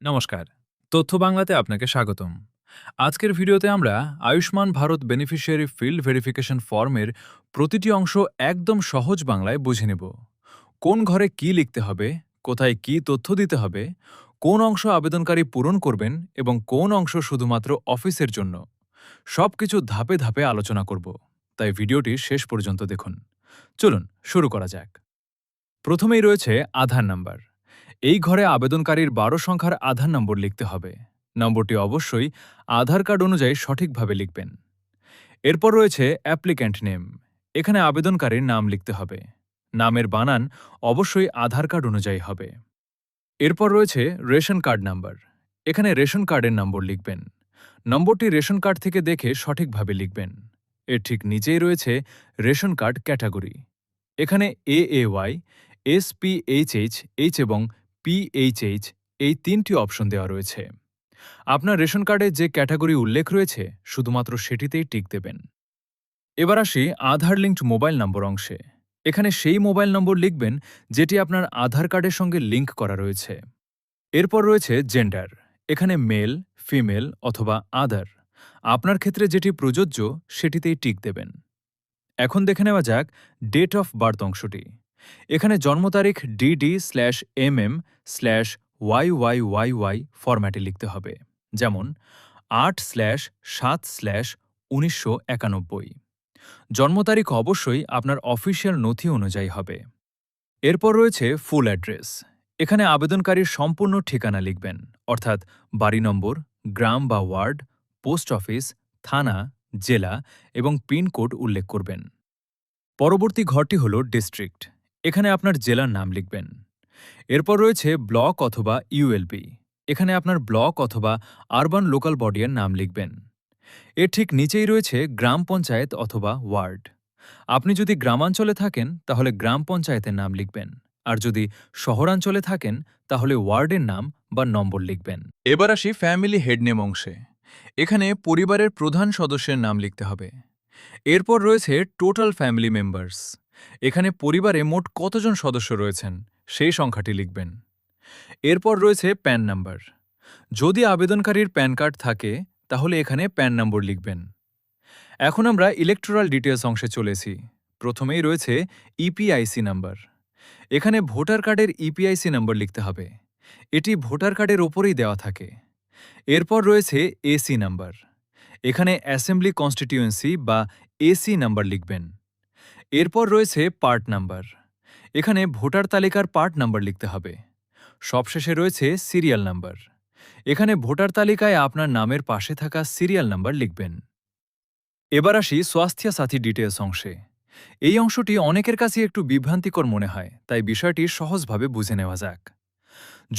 নমস্কার। তথ্য বাংলাতে আপনাকে স্বাগতম। আজকের ভিডিওতে আমরা Ayushman Bharat beneficiary field verification ফর্মের প্রতিটি অংশ একদম সহজ বাংলায় বুঝে নেব। কোন ঘরে কি লিখতে হবে, কোথায় কি তথ্য দিতে হবে, কোন অংশ আবেদনকারী পূরণ করবেন এবং কোন অংশ শুধুমাত্র অফিসের জন্য, সবকিছু ধাপে ধাপে আলোচনা করব। তাই ভিডিওটি শেষ পর্যন্ত দেখুন। চলুন শুরু করা যাক। প্রথমেই রয়েছে আধার নাম্বার। এই ঘরে আবেদনকারীর ১২ সংখ্যার আধার নম্বর লিখতে হবে। নম্বরটি অবশ্যই আধার কার্ড অনুযায়ী সঠিকভাবে লিখবেন। এরপর রয়েছে অ্যাপ্লিক্যান্ট নেম। এখানে আবেদনকারীর নাম লিখতে হবে। নামের বানান অবশ্যই আধার কার্ড অনুযায়ী হবে। এরপর রয়েছে রেশন কার্ড নাম্বার। এখানে রেশন কার্ডের নম্বর লিখবেন। নম্বরটি রেশন কার্ড থেকে দেখে সঠিকভাবে লিখবেন। এর ঠিক নিচেই রয়েছে রেশন কার্ড ক্যাটাগরি। এখানে AAY, SPHH এবং PHH এই তিনটি অপশন দেওয়া রয়েছে। আপনার রেশন কার্ডে যে ক্যাটাগরি উল্লেখ রয়েছে শুধুমাত্র সেটিতেই টিক দেবেন। এবার আসি আধার লিঙ্কড মোবাইল নম্বর অংশে। এখানে সেই মোবাইল নম্বর লিখবেন যেটি আপনার আধার কার্ডের সঙ্গে লিঙ্ক করা রয়েছে। এরপর রয়েছে জেন্ডার। এখানে মেল, ফিমেল অথবা আদার। আপনার ক্ষেত্রে যেটি প্রযোজ্য সেটিতেই টিক দেবেন। এখন দেখে নেওয়া যাক ডেট অফ বার্থ অংশটি। এখানে জন্ম তারিখ DD/MM/YYYY ফরম্যাটে লিখতে হবে, যেমন 8/7/1991। জন্ম তারিখ অবশ্যই আপনার অফিসিয়াল নথি অনুযায়ী হবে। এরপর রয়েছে ফুল অ্যাড্রেস। এখানে আবেদনকারীর সম্পূর্ণ ঠিকানা লিখবেন, অর্থাৎ বাড়ি নম্বর, গ্রাম বা ওয়ার্ড, পোস্ট অফিস, থানা, জেলা এবং পিনকোড উল্লেখ করবেন। পরবর্তী ঘরটি হল ডিস্ট্রিক্ট। এখানে আপনার জেলার নাম লিখবেন। এরপর রয়েছে ব্লক অথবা ULB। এখানে আপনার ব্লক অথবা আরবান লোকাল বডির নাম লিখবেন। এর ঠিক নিচেই রয়েছে গ্রাম পঞ্চায়েত অথবা ওয়ার্ড। আপনি যদি গ্রামাঞ্চলে থাকেন তাহলে গ্রাম পঞ্চায়েতের নাম লিখবেন, আর যদি শহরাঞ্চলে থাকেন তাহলে ওয়ার্ডের নাম বা নম্বর লিখবেন। এবার আসি ফ্যামিলি হেড নেম অংশে। এখানে পরিবারের প্রধান সদস্যের নাম লিখতে হবে। এরপর রয়েছে টোটাল ফ্যামিলি মেম্বার্স। এখানে পরিবারে মোট কতজন সদস্য রয়েছেন সেই সংখ্যাটি লিখবেন। এরপর রয়েছে প্যান নাম্বার। যদি আবেদনকারীর প্যান কার্ড থাকে তাহলে এখানে প্যান নম্বর লিখবেন। এখন আমরা ইলেকটোরাল ডিটেলস অংশে চলেছি। প্রথমেই রয়েছে ইপিআইসি নাম্বার। এখানে ভোটার কার্ডের ইপিআইসি নাম্বার লিখতে হবে। এটি ভোটার কার্ডের ওপরেই দেওয়া থাকে। এরপর রয়েছে এসি নাম্বার। এখানে অ্যাসেম্বলি কনস্টিটিউয়েন্সি বা এসি নাম্বার লিখবেন। এরপর রয়েছে পার্ট নাম্বার। এখানে ভোটার তালিকার পার্ট নাম্বার লিখতে হবে। সবশেষে রয়েছে সিরিয়াল নাম্বার। এখানে ভোটার তালিকায় আপনার নামের পাশে থাকা সিরিয়াল নাম্বার লিখবেন। এবার আসি স্বাস্থ্য সাথী ডিটেলস অংশে। এই অংশটি অনেকের কাছে একটু বিভ্রান্তিকর মনে হয়, তাই বিষয়টি সহজভাবে বুঝে নেওয়া যাক।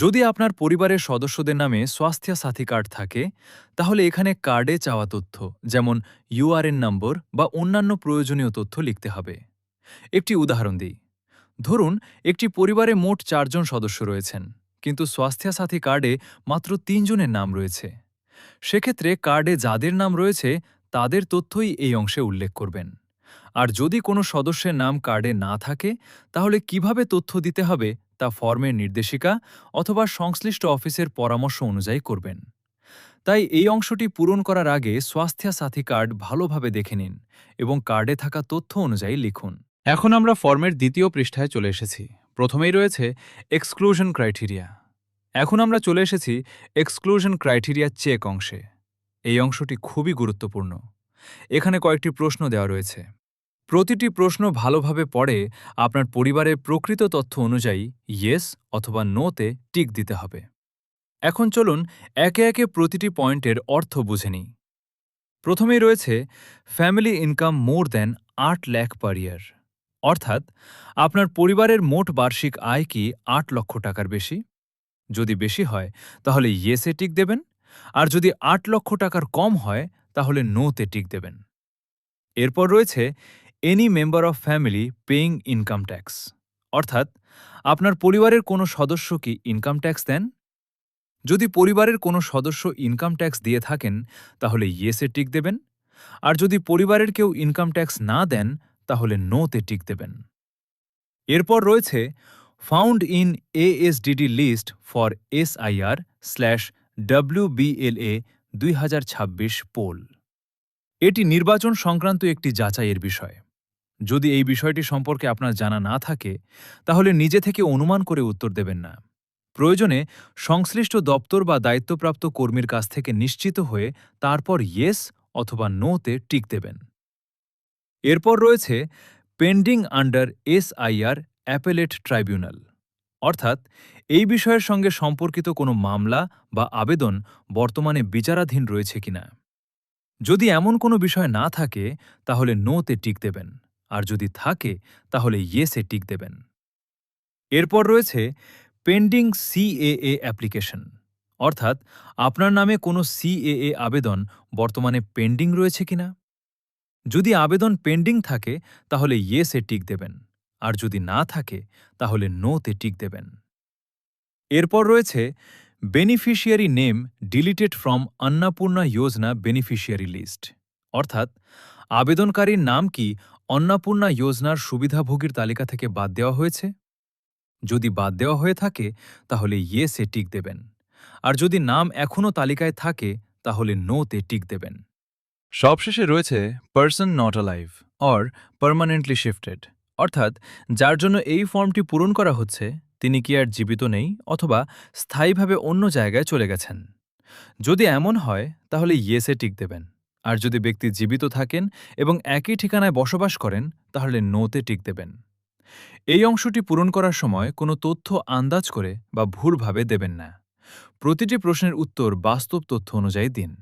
যদি আপনার পরিবারের সদস্যদের নামে স্বাস্থ্য সাথী কার্ড থাকে তাহলে এখানে কার্ডে চাওয়া তথ্য, যেমন URN নম্বর বা অন্যান্য প্রয়োজনীয় তথ্য লিখতে হবে। একটি উদাহরণ দিই। ধরুন একটি পরিবারে মোট 4 জন সদস্য রয়েছেন, কিন্তু স্বাস্থ্য সাথী কার্ডে মাত্র 3 জনের নাম রয়েছে। সেক্ষেত্রে কার্ডে যাদের নাম রয়েছে তাদের তথ্যই এই অংশে উল্লেখ করবেন। আর যদি কোনো সদস্যের নাম কার্ডে না থাকে তাহলে কিভাবে তথ্য দিতে হবে তা ফর্মের নির্দেশিকা অথবা সংশ্লিষ্ট অফিসের পরামর্শ অনুযায়ী করবেন। তাই এই অংশটি পূরণ করার আগে স্বাস্থ্য সাথী কার্ড ভালোভাবে দেখে নিন এবং কার্ডে থাকা তথ্য অনুযায়ী লিখুন। এখন আমরা ফর্মের দ্বিতীয় পৃষ্ঠায় চলে এসেছি। প্রথমেই রয়েছে এক্সক্লুশন ক্রাইটেরিয়া। এখন আমরা চলে এসেছি এক্সক্লুশন ক্রাইটেরিয়া চেক অংশে। এই অংশটি খুবই গুরুত্বপূর্ণ। এখানে কয়েকটি প্রশ্ন দেওয়া রয়েছে। প্রতিটি প্রশ্ন ভালোভাবে পড়ে আপনার পরিবারের প্রকৃত তথ্য অনুযায়ী ইয়েস অথবা নোতে টিক দিতে হবে। এখন চলুন একে একে প্রতিটি পয়েন্টের অর্থ বুঝে নিই। প্রথমেই রয়েছে family income more than 8 lakh per year, অর্থাৎ আপনার পরিবারের মোট বার্ষিক আয় কি 8 লক্ষ টাকার বেশি। যদি বেশি হয় তাহলে ইয়েসে টিক দেবেন, আর যদি 8 লক্ষ টাকার কম হয় তাহলে নোতে টিক দেবেন। এরপর রয়েছে any member of family paying income tax, অর্থাৎ আপনার পরিবারের কোনো সদস্য কি ইনকাম ট্যাক্স দেন। যদি পরিবারের কোনো সদস্য ইনকাম ট্যাক্স দিয়ে থাকেন তাহলে ইয়েসে টিক দেবেন, আর যদি পরিবারের কেউ ইনকাম ট্যাক্স না দেন তাহলে নোতে টিক দেবেন। এরপর রয়েছে found in ASDD list for SIR/WBLA 2026 poll. এটি নির্বাচন সংক্রান্ত একটি যাচাইয়ের বিষয়। যদি এই বিষয়টি সম্পর্কে আপনার জানা না থাকে, তাহলে নিজে থেকে অনুমান করে উত্তর দেবেন না। প্রয়োজনে সংশ্লিষ্ট দপ্তর বা দায়িত্বপ্রাপ্ত কর্মীর কাছ থেকে নিশ্চিত হয়ে তারপর ইয়েস অথবা নোতে টিক দেবেন। এরপর রয়েছে pending under SIR appellate tribunal, অর্থাৎ এই বিষয়ের সঙ্গে সম্পর্কিত কোনো মামলা বা আবেদন বর্তমানে বিচারাধীন রয়েছে কিনা। যদি এমন কোনো বিষয় না থাকে, তাহলে নোতে টিক দেবেন, আর যদি থাকে তাহলে ইয়েসে টিক দেবেন। এরপর রয়েছে পেন্ডিং CAA অ্যাপ্লিকেশন, অর্থাৎ আপনার নামে কোনো CAA আবেদন বর্তমানে পেন্ডিং রয়েছে কিনা। যদি আবেদন পেন্ডিং থাকে, তাহলে ইয়েসে টিক দেবেন, আর যদি না থাকে তাহলে নোতে টিক দেবেন। এরপর রয়েছে beneficiary name deleted from Annapurna Yojana beneficiary list, অর্থাৎ আবেদনকারীর নাম কি অন্নপূর্ণা যোজনার সুবিধাভোগীর তালিকা থেকে বাদ দেওয়া হয়েছে। যদি বাদ দেওয়া হয়ে থাকে, তাহলে ইয়েসে টিক দেবেন, আর যদি নাম এখনও তালিকায় থাকে, তাহলে নোতে টিক দেবেন। সবশেষে রয়েছে person not alive or permanently shifted, অর্থাৎ যার জন্য এই ফর্মটি পূরণ করা হচ্ছে তিনি কি আর জীবিত নেই অথবা স্থায়ীভাবে অন্য জায়গায় চলে গেছেন। যদি এমন হয়, তাহলে ইয়েসে টিক দেবেন, আর যদি ব্যক্তি জীবিত থাকেন এবং একই ঠিকানায় বসবাস করেন, তাহলে নোতে টিক দেবেন। এই অংশটি পূরণ করার সময় কোনো তথ্য আন্দাজ করে বা ভুলভাবে দেবেন না। প্রতিটি প্রশ্নের উত্তর বাস্তব তথ্য অনুযায়ী দিন।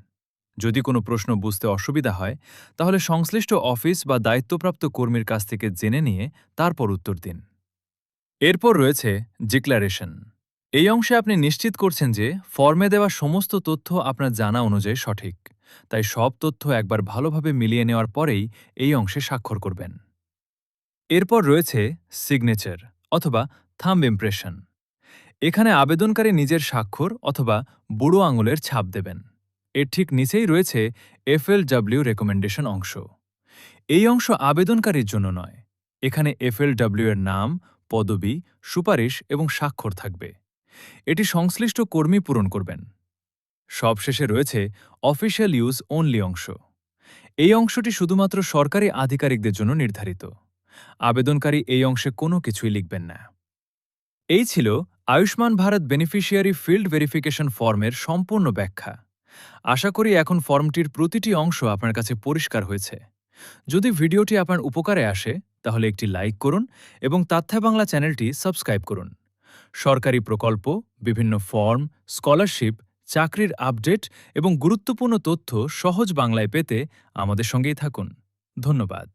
যদি কোনো প্রশ্ন বুঝতে অসুবিধা হয়, তাহলে সংশ্লিষ্ট অফিস বা দায়িত্বপ্রাপ্ত কর্মীর কাছ থেকে জেনে নিয়ে তারপর উত্তর দিন। এরপর রয়েছে ডিক্লারেশন। এই অংশে আপনি নিশ্চিত করছেন যে ফর্মে দেওয়া সমস্ত তথ্য আপনার জানা অনুযায়ী সঠিক, তাই সব তথ্য একবার ভালোভাবে মিলিয়ে নেওয়ার পরেই এই অংশে স্বাক্ষর করবেন। এরপর রয়েছে সিগনেচার অথবা থাম্ব ইমপ্রেশন। এখানে আবেদনকারী নিজের স্বাক্ষর অথবা বুড়ো আঙুলের ছাপ দেবেন। এর ঠিক নিচেই রয়েছে FLW রেকমেন্ডেশন অংশ। এই অংশ আবেদনকারীর জন্য নয়। এখানে FLW এর নাম, পদবি, সুপারিশ এবং স্বাক্ষর থাকবে। এটি সংশ্লিষ্ট কর্মী পূরণ করবেন। সবশেষে রয়েছে অফিশিয়াল ইউজ অনলি অংশ। এই অংশটি শুধুমাত্র সরকারি আধিকারিকদের জন্য নির্ধারিত। আবেদনকারী এই অংশে কোনো কিছুই লিখবেন না। এই ছিল Ayushman Bharat beneficiary field verification ফর্মের সম্পূর্ণ ব্যাখ্যা। আশা করি এখন ফর্মটির প্রতিটি অংশ আপনার কাছে পরিষ্কার হয়েছে। যদি ভিডিওটি আপনার উপকারে আসে, তাহলে একটি লাইক করুন এবং তথ্য বাংলা চ্যানেলটি সাবস্ক্রাইব করুন। সরকারি প্রকল্প, বিভিন্ন ফর্ম, স্কলারশিপ, চাকরির আপডেট এবং গুরুত্বপূর্ণ তথ্য সহজ বাংলায় পেতে আমাদের সঙ্গেই থাকুন। ধন্যবাদ।